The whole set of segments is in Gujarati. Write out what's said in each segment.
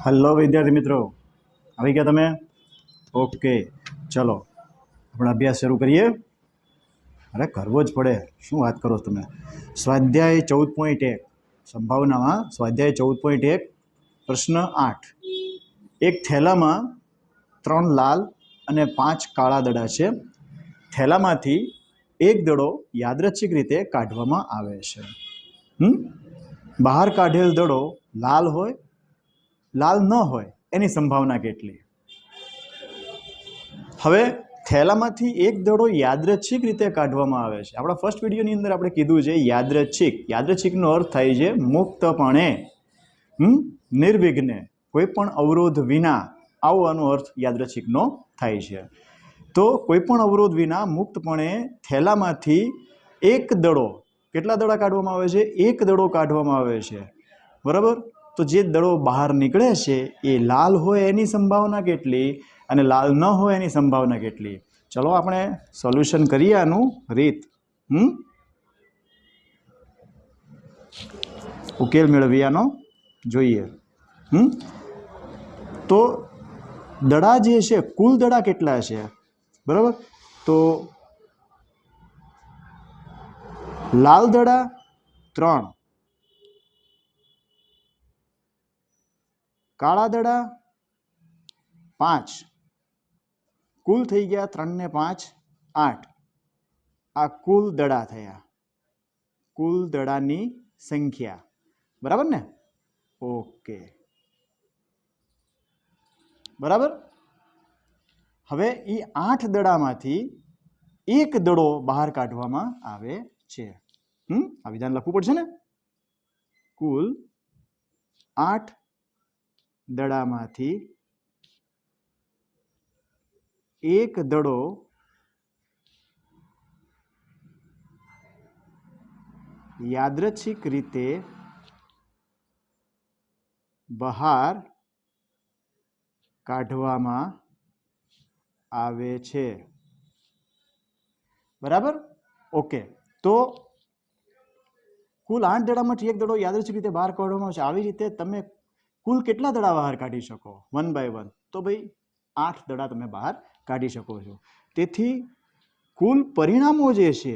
હલો વિદ્યાર્થી મિત્રો, આવી ગયા તમે? ઓકે, ચલો આપણે અભ્યાસ શરૂ કરીએ. અરે કરવો જ પડે, શું વાત કરો તમે. સ્વાધ્યાય 14.1 સંભાવનામાં સ્વાધ્યાય 14.1 પ્રશ્ન 8. એક થેલામાં 3 લાલ અને 5 કાળા દડા છે. થેલામાંથી એક દડો યાદચ્છિક રીતે કાઢવામાં આવે છે. બહાર કાઢેલ દડો લાલ હોય, લાલ ન હોય એની સંભાવના કેટલી? હવે થેલામાંથી એક દડો યાદચ્છિક રીતે કાઢવામાં આવે છે. આપણા ફર્સ્ટ વિડીયોની અંદર આપણે કીધું છે યાદચ્છિક. યાદચ્છિકનો અર્થ થાય છે મુક્તપણે, નિર્વિઘ્ને, કોઈ પણ અવરોધ વિના. આવો આનો અર્થ યાદચ્છિકનો થાય છે. તો કોઈ પણ અવરોધ વિના મુક્તપણે થેલામાંથી એક દડો, કેટલા દડા કાઢવામાં આવે છે? એક દડો કાઢવામાં આવે છે, બરાબર. તો જે દડો બહાર નીકળે છે એ લાલ હોય એની સંભાવના કેટલી અને લાલ ન હોય એની સંભાવના કેટલી? ચલો આપણે સોલ્યુશન કરીએ આનું રીત. ઉકેલ મેળવીએ આનો, જોઈએ. તો દડા જે છે, કુલ દડા કેટલા છે, બરાબર? તો લાલ દડા 3, કાળા દડા 5, કુલ થઈ ગયા 3 ને 5 8. આ કુલ દડા થયા, કુલ દડાની સંખ્યા, બરાબર ને? ઓકે, બરાબર. હવે એ 8 દડામાંથી એક દડો બહાર કાઢવામાં આવે છે. આ વિધાન લખવું પડશે ને. કુલ 8 દડામાંથી એક દડો યાદચ્છિક રીતે બહાર કાઢવામાં આવે છે, બરાબર. ઓકે, તો કુલ 8 દડામાંથી એક દડો યાદચ્છિક રીતે બહાર કાઢવામાં આવશે. આવી રીતે તમે કુલ કેટલા દડા બહાર કાઢી શકો? 1 by 1. તો ભાઈ 8 દડા તમે બહાર કાઢી શકો છો. તેથી કુલ પરિણામો જે છે,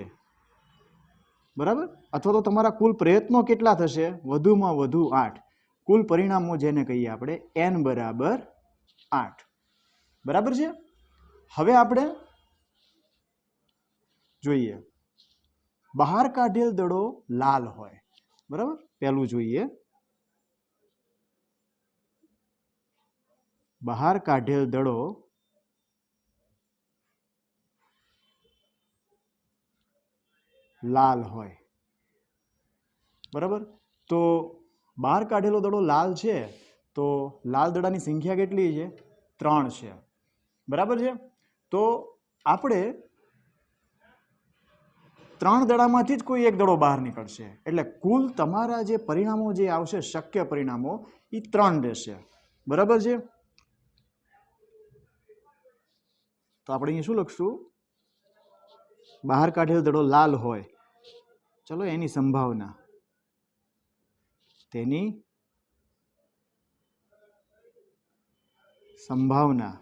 બરાબર, અથવા તો તમારા કુલ પ્રયત્નો કેટલા થશે? વધુમાં વધુ 8. કુલ પરિણામો જેને કહીએ આપણે n બરાબર 8, બરાબર છે. હવે આપણે જોઈએ, બહાર કાઢેલ દડો લાલ હોય, બરાબર. પહેલું જોઈએ, બહાર કાઢેલ દડો લાલ હોય, બરાબર. તો બહાર કાઢેલો દડો લાલ છે, તો લાલ દડાની સંખ્યા કેટલી છે? 3 છે, બરાબર છે. તો આપણે 3 દડામાંથી જ કોઈ એક દડો બહાર નીકળશે, એટલે કુલ તમારા જે પરિણામો જે આવશે, શક્ય પરિણામો, એ 3 રહેશે, બરાબર છે. તો આપણે અહીંયા શું લખશું? બહાર કાઢેલો દડો લાલ હોય, ચલો એની સંભાવના, તેની સંભાવના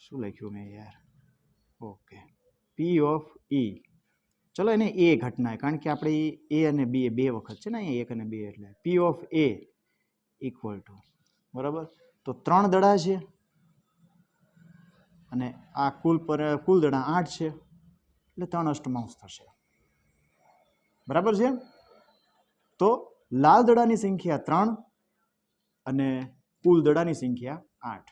શું લખ્યું મેં યાર? Okay, P of E. ચલો એને એ ઘટના, કારણ કે આપણે એ અને બી બે વખત છે ને અહીંયા, 1 અને 2, એટલે P of A equal to, બરાબર. તો 3 દડા છે અને આ કુલ દડા 8 છે, એટલે 3 અષ્ટમાંશ થશે, બરાબર છે. તો લાલ દડાની સંખ્યા 3 અને કુલ દડાની સંખ્યા 8,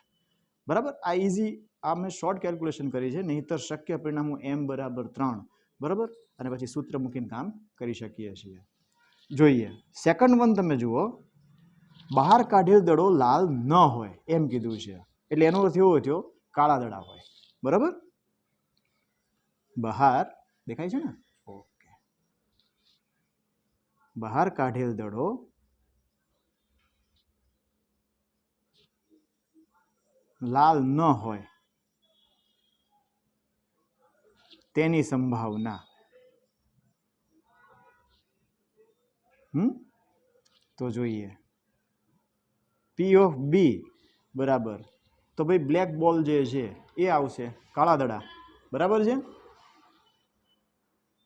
બરાબર. આ ઇઝી, આ મેં શોર્ટ કેલ્ક્યુલેશન કરી છે, નહીંતર શક્ય પરિણામો m બરાબર 3, બરાબર, અને પછી સૂત્ર મૂકીને કામ કરી શકીએ છીએ. જોઈએ સેકન્ડ વન, તમે જુઓ, બહાર કાઢેલ દડો લાલ ન હોય એમ કીધું છે, એટલે એનો અર્થ એવો થયો કાળા દડા હોય, બરાબર. બહાર દેખાય છે ને? ઓકે, બહાર કાઢેલ દડો લાલ ન હોય તેની સંભાવના. તો જોઈએ, પી ઓફ બી બરાબર, તો ભાઈ બ્લેક બોલ જે છે એ આવશે કાળા દડા, બરાબર છે.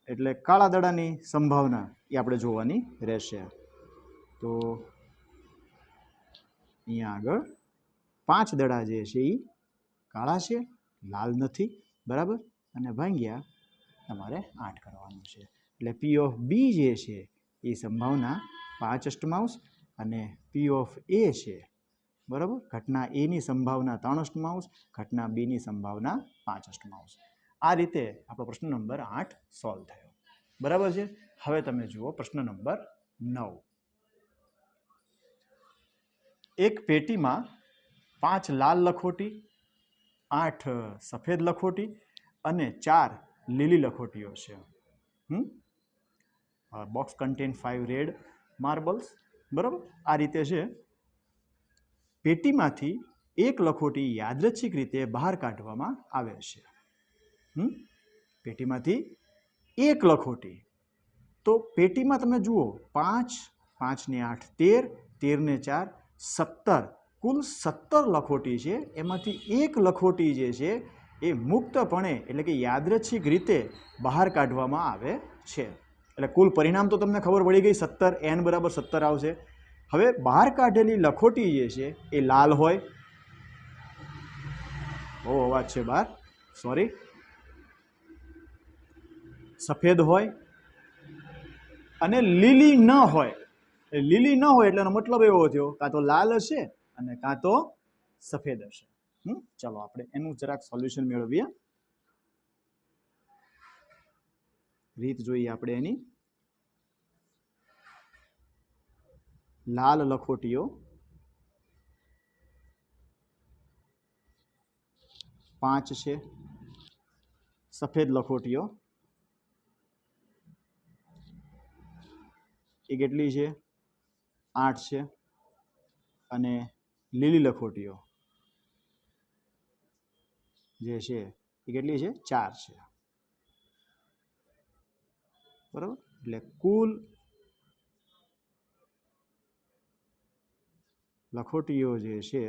એટલે કાળા દડાની સંભાવના એ આપણે જોવાની રહેશે. તો અહીંયા આગળ 5 દડા જે છે એ કાળા છે, લાલ નથી, બરાબર. અને ભાંગ્યા તમારે 8 કરવાનું છે. એટલે પી ઓફ બી જે છે એ સંભાવના 5 અષ્ટમાંશ અને પી ઓફ એ છે, બરાબર, ઘટના એની સંભાવના 3 અષ્ટમાંશ, ઘટના બીની સંભાવના 5 અષ્ટમાંશ. આ રીતે આપણો પ્રશ્ન નંબર 8 સોલ્વ થયો, બરાબર છે. હવે તમે જુઓ પ્રશ્ન નંબર 9. એક પેટીમાં 5 લાલ લખોટી, 8 સફેદ લખોટી અને 4 લીલી લખોટીઓ છે. બોક્સ કન્ટેન 5 રેડ માર્બલ્સ, બરાબર. આ રીતે છે. પેટીમાંથી એક લખોટી યાદચ્છિક રીતે બહાર કાઢવામાં આવે છે. પેટીમાંથી એક લખોટી, તો પેટીમાં તમે જુઓ 5, 5 ને 8 13, 13 ને 4 17, કુલ 17 લખોટી છે. એમાંથી એક લખોટી જે છે એ મુક્તપણે એટલે કે યાદચ્છિક રીતે બહાર કાઢવામાં આવે છે. એટલે કુલ પરિણામ તો તમને ખબર પડી ગઈ, 17, n બરાબર 17 આવશે. હવે બહાર કાઢેલી લખોટી જે છે એ લાલ હોય, બહુ અવાજ છે બહાર, સોરી, સફેદ હોય અને લીલી ન હોય. લીલી ન હોય એટલે એનો મતલબ એવો થયો કાં તો લાલ હશે અને કાં તો સફેદ હશે. ચલો આપણે એનું જરાક સોલ્યુશન મેળવીએ. રીત જોઈએ આપણે એની. લાલ લખોટીઓ 5 છે, સફેદ લખોટીઓ એ કેટલી છે? 8 છે અને લીલી લખોટીઓ જે છે એ કેટલી છે? 4 છે, બરાબર. એટલે કુલ લખોટીઓ જે છે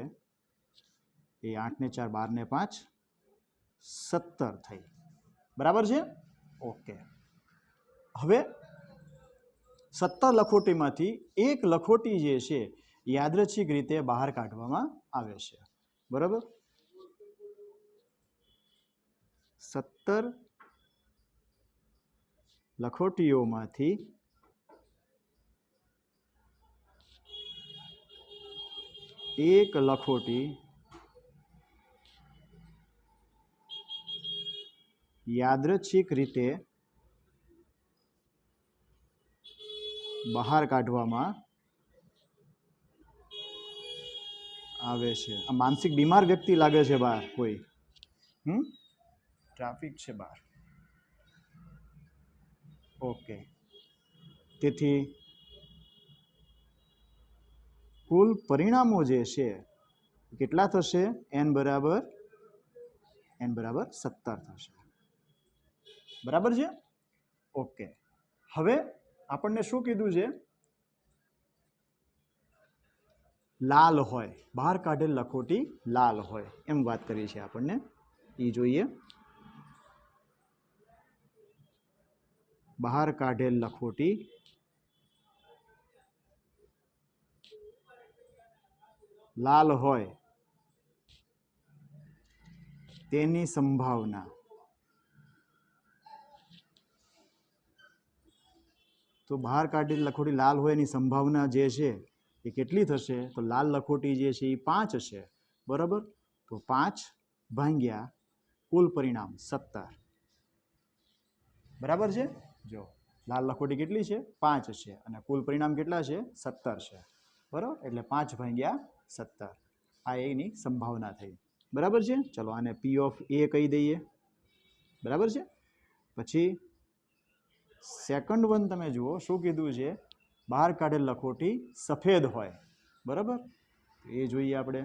એ 8 ને 4 12 ને 5 17 થઈ, બરાબર છે. ઓકે. હવે 17 લખોટીમાંથી એક લખોટી જે છે યાદચ્છિક રીતે બહાર કાઢવામાં આવે છે, બરાબર. 17 લખોટીઓમાંથી એક લખોટી યાદચ્છિક રીતે બહાર કાઢવામાં આવે છે. આ માનસિક બીમાર વ્યક્તિ લાગે છે બહાર કોઈ. ટ્રાફિક છે બહાર. ઓકે. તેથી કુલ પરિણામો જે છે કેટલા થશે? n બરાબર 17 થશે, બરાબર છે. ઓકે. હવે આપણને શું કીધું છે? લાલ હોય, બહાર કાઢેલ લખોટી લાલ હોય એમ વાત કરી છે આપણને. એ જોઈએ. બહાર કાઢેલ લખોટી લાલ હોય તેની સંભાવના, તો બહાર કાઢેલ લખોટી લાલ હોય એની સંભાવના જે છે એ કેટલી થશે? તો લાલ લખોટી જે છે એ 5 છે, બરાબર. તો 5 ભાંગ્યા કુલ પરિણામ 17, બરાબર છે. જો લાલ લખોટી કેટલી છે? 5 છે અને કુલ પરિણામ કેટલા છે? 17 છે, બરાબર. એટલે 5 ભાંગ્યા 17 આ એની સંભાવના થઈ, બરાબર છે. ચલો આને પી ઓફ એ કહી દઈએ, બરાબર છે. પછી સેકન્ડ વન તમે જુઓ શું કીધું છે? બહાર કાઢેલ લખોટી સફેદ હોય, બરાબર. એ જોઈએ આપણે.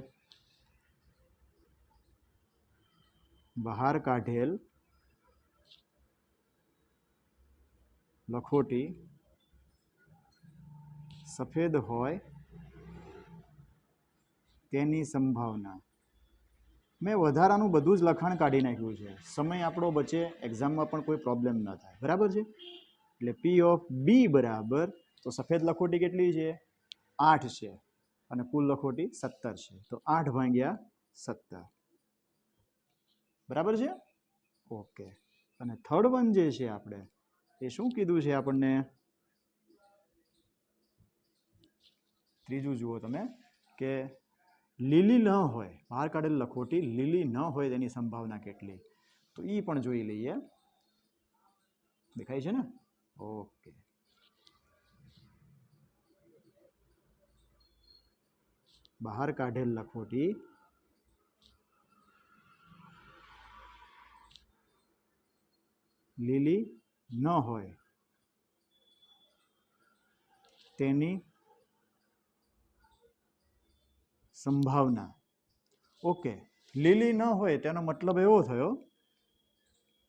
બહાર કાઢેલ લખોટી સફેદ હોય તેની સંભાવના. મેં વધારાનું બધું જ લખાણ કાઢી નાખ્યું છે, સમય આપણો બચે, એક્ઝામમાં પણ કોઈ પ્રોબ્લેમ ન થાય. બરાબર છે? એટલે પી ઓફ બી બરાબર, તો સફેદ લખોટી કેટલી છે? 8 છે અને કુલ લખોટી 17 છે. તો 8 ભાગ્યા 17. બરાબર છે? ઓકે. અને થર્ડ વન જે છે આપણે, એ શું કીધું છે આપણને? ત્રીજું જુઓ તમે કે લીલી ન હોય, બહાર કાઢેલ લખોટી લીલી ન હોય તેની સંભાવના કેટલી? તો એ પણ જોઈ લઈએ. દેખાય છે ને? ઓકે. બહાર કાઢેલ લખોટી લીલી ન હોય તેની સંભાવના. ઓકે. લીલી ન હોય તેનો મતલબ એવો થયો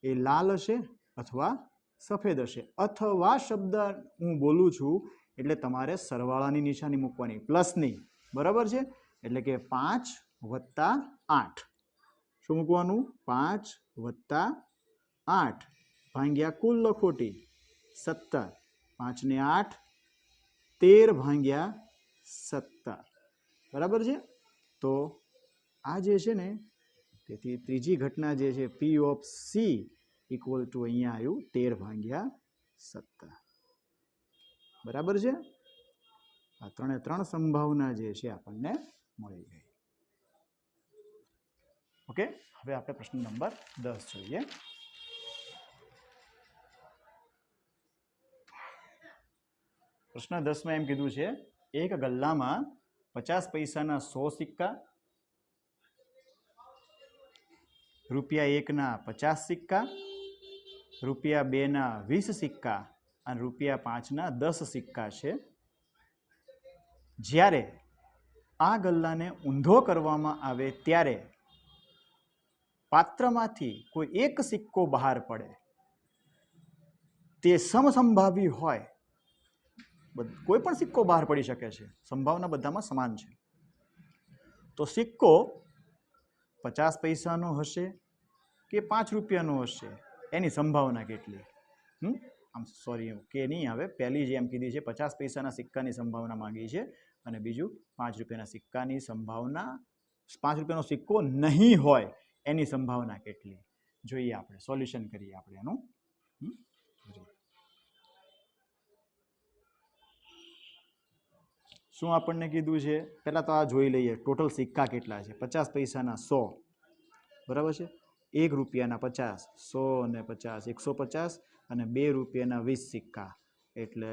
એ લાલ હશે અથવા સફેદ હશે. અથવા શબ્દ હું બોલું છું એટલે તમારે સરવાળાની નિશાની મૂકવાની, પ્લસની. બરાબર છે? એટલે કે 5 + 8. શું મૂકવાનું? 5 + 8 ભાગ્યા કુલ લખોટી 17. 5 ને 8, 13 ભાગ્યા 17. બરાબર છે? તો આ જે છે ને, તેથી ત્રીજી ઘટના જે છે પી ઓફ સી ઇક્વલ ટુ અહીંયા આવ્યું 13 ભાગ્યા 17. બરાબર છે? આ 3 સંભાવના જે છે આપણને મળી ગઈ. ઓકે. હવે આપણે પ્રશ્ન નંબર 10 જોઈએ. પ્રશ્ન 10માં એમ કીધું છે, એક ગલ્લામાં 50 પૈસાના 100 સિક્કા, ₹1ના 50 સિક્કા, ₹2ના 20 સિક્કા અને ₹5ના 10 સિક્કા છે. જ્યારે આ ગલ્લાને ઊંધો કરવામાં આવે ત્યારે પાત્રમાંથી કોઈ એક સિક્કો બહાર પડે, તે સમસંભાવી હોય. કોઈ પણ સિક્કો બહાર પડી શકે છે, સંભાવના બધામાં સમાન છે. તો સિક્કો 50 પૈસાનો હશે કે ₹5નો હશે, એની સંભાવના કેટલી? આમ સોરી, કે નહીં આવે. પહેલી જે એમ કીધી છે 50 પૈસાના સિક્કાની સંભાવના માંગી છે, અને બીજું ₹5ના સિક્કાની સંભાવના, ₹5નો સિક્કો નહીં હોય એની સંભાવના કેટલી? જોઈએ આપણે, સોલ્યુશન કરીએ આપણે એનું. શું આપણને કીધું છે? પહેલાં તો આ જોઈ લઈએ, ટોટલ સિક્કા કેટલા છે. 50 પૈસાના 100, બરાબર છે? ₹1ના 50, 100 ને 50, 150, અને ₹2ના 20 સિક્કા, એટલે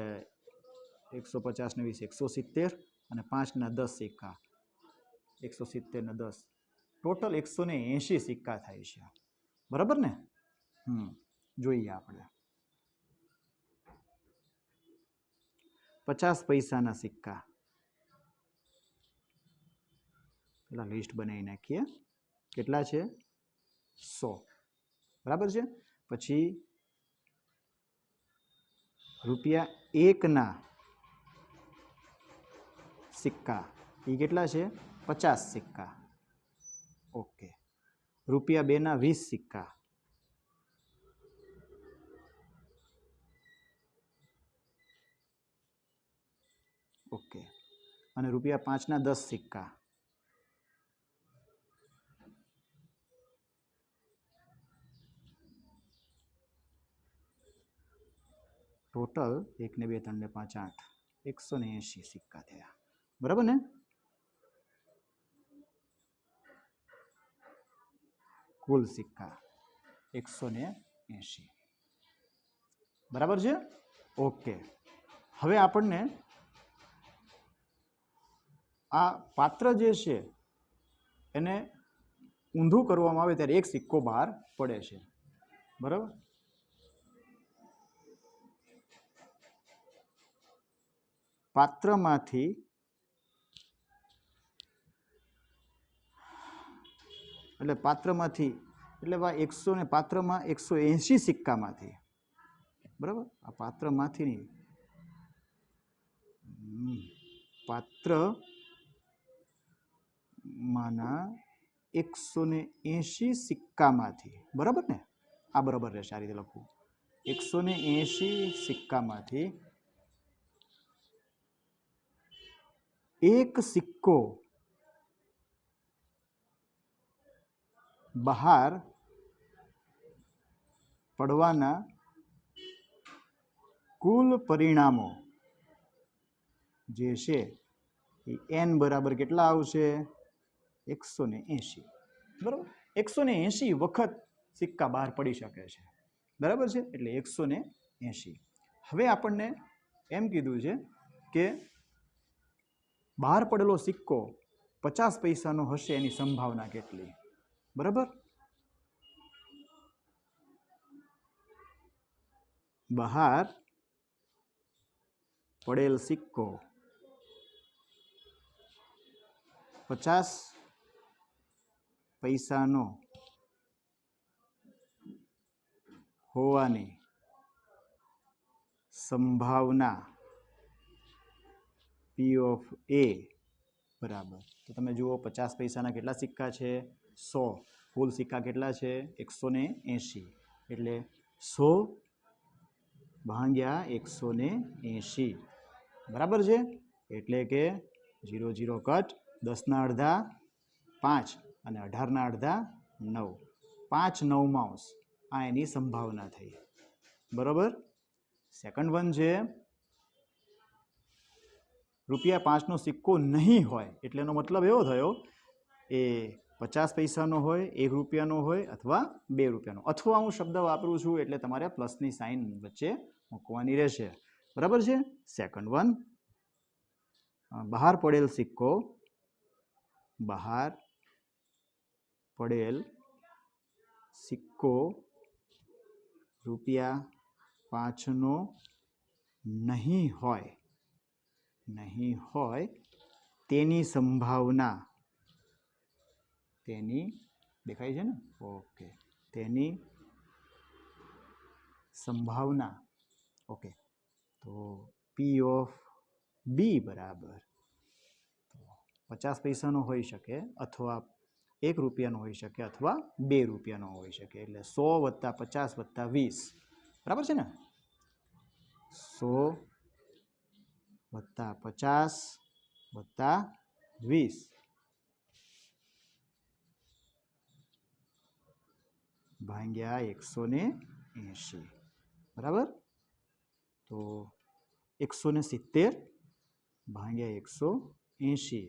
150 ને 20, 170, અને 5ના 10 સિક્કા, 170 ને 10, ટોટલ 180 સિક્કા થાય છે. બરાબર ને? જોઈએ આપણે. 50 પૈસાના સિક્કા, પેલા લિસ્ટ બનાવી નાખીએ. કેટલા છે? 100. બરાબર છે? પછી ₹1ના સિક્કા, એ કેટલા છે? 50 સિક્કા. ઓકે. ₹2ના 20 સિક્કા, ઓકે. અને ₹5ના 10 સિક્કા, ટોટલ 1 ને 2 3 ને 5 8, 180 સિક્કા થયા. બરાબર ને? કુલ સિક્કા 180. બરાબર છે? ઓકે. હવે આપણને આ પાત્ર જે છે એને ઊંધું કરવામાં આવે ત્યારે એક સિક્કો બહાર પડે છે. બરાબર? પાત્રમાંથી એટલે 100 ને પાત્રમાં 180 સિક્કામાંથી, બરાબર? આ પાત્રમાંથી નહીં, પાત્ર પડવાના 180 સિક્કામાંથી, બરાબર ને? આ બરાબર રહેશે, આ રીતે લખવું. 180 સિક્કામાંથી એક સિક્કો બહાર પડવાના કુલ પરિણામો જે છે એ n બરાબર કેટલા આવશે? 180. બરાબર, 180 વખત સિક્કા બહાર પડી શકે છે, બરાબર છે? એટલે 180. હવે આપણને એમ કીધું છે કે બહાર પડેલો સિક્કો 50 પૈસાનો હશે, એની સંભાવના કેટલી? બરાબર, બહાર પડેલ સિક્કો 50 પૈસાનો હોવાની સંભાવના P of A બરાબર. તો તમે જુઓ 50 પૈસાના કેટલા સિક્કા છે? 100. કુલ સિક્કા કેટલા છે? 180. એટલે 100 ભાગ્યા 180, બરાબર છે? એટલે કે 0 0 કટ, 10ના અડધા 5 અને 18ના અડધા 9, 5 9 આ એની સંભાવના થઈ, બરાબર. સેકન્ડ વન છે ₹5નો સિક્કો નહીં હોય, એટલે એનો મતલબ એવો થયો એ 50 પૈસાનો હોય, ₹1 હોય અથવા ₹2. અથવા હું શબ્દ વાપરું છું એટલે તમારે પ્લસની સાઇન વચ્ચે મૂકવાની રહેશે, બરાબર છે? સેકન્ડ વન, બહાર પડેલ સિક્કો, બહાર પડેલ સિક્કો ₹5નો નહીં હોય તેની સંભાવના, તેની દેખાય છે ને? ઓકે, તેની સંભાવના, ઓકે, તો P of B બરાબર 50 પૈસાનો હોઈ શકે, અથવા ₹1 હોઈ શકે, અથવા ₹2 હોઈ શકે. એટલે 100 + 50 + 20, બરાબર છે ને? 100 + 50 + 20 ભાગ્યા 180, બરાબર. તો 170 ભાગ્યા 180,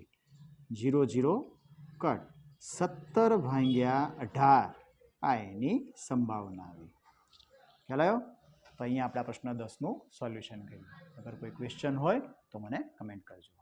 0 0 કટ, 17 ભાગ્યા 18 આ એની સંભાવના આવી. ખ્યાલ આવ્યો? તો અહીંયા આપણે પ્રશ્ન 10નું સોલ્યુશન કર્યું. અગર કોઈ ક્વેશ્ચન હોય તો મને કમેન્ટ કરજો.